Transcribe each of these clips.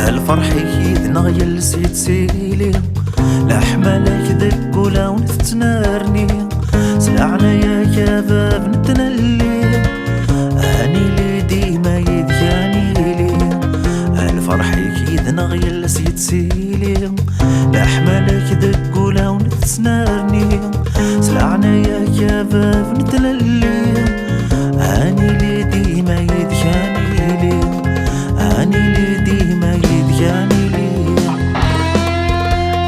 الفرح يدنا يلسيت سيلي لحمالك دق ولا ونتنارني سلعنا يا باب نتنلي هاني لي ديما يدياني لي الفرح يدنا يلسيت سيلي لحمالك دق ولا ونتنارني سلعنا يا باب نتنلي هاني لي ديما يدياني لي هاني لي ديما يدياني لي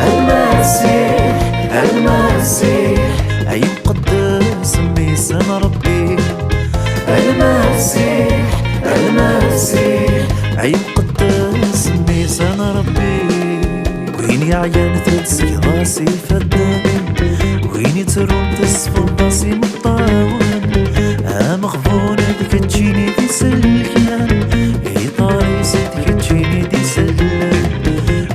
المسيح المسيح أي مقدس ميسان ربي المسيح المسيح أي مقدس ميسان ربي وين يعيان تنسي راسي فدان وين تروم تصفر راسي مطاون مغفونة ديك تجيني دي سلكان طاري صدق تجيني دي سلان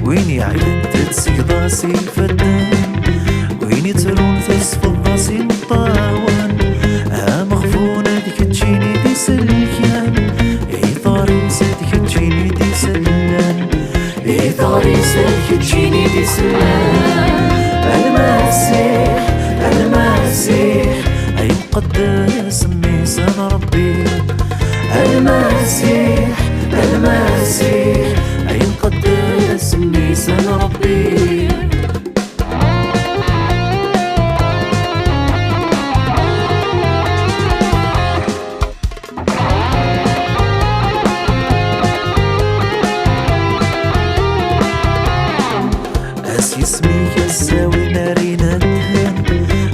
وين يعيان تنسي راسي فدان وين تروم تصفر راسي مطاون مغفونة ديك تجيني دي سلكان طاري صدق تجيني دي سلان طاري صدق تجيني دي سلان المسيح المسيح أي مقدس ميسان ربي المسيح المسيح أي مقدس ميسان ربي اسمي يساوي ناري ندهن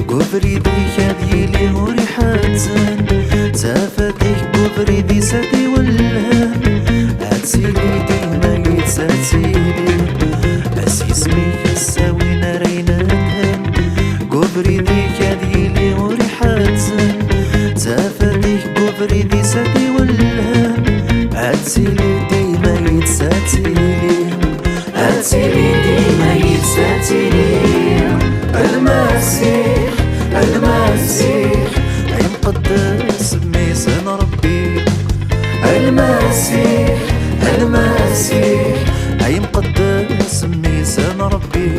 قبري دي يديلي وريحات زن زافتي قبري دي سدي والهن هاتسيلي ديما يتساتسيلي بس اسمي يساوي ناري ندهن قبري دي يديلي وريحات زن زافتي قبري دي سدي والهن هاتسيلي ديما يتساتسيلي هاتسيلي ديما يتساتسيلي المسيح المسيح أي مقدس ميسان ربي المسيح المسيح أي مقدس ميسان ربي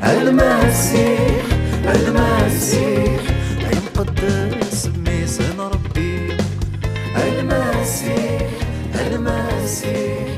المسيح المسيح أي مقدس ميسان ربي المسيح المسيح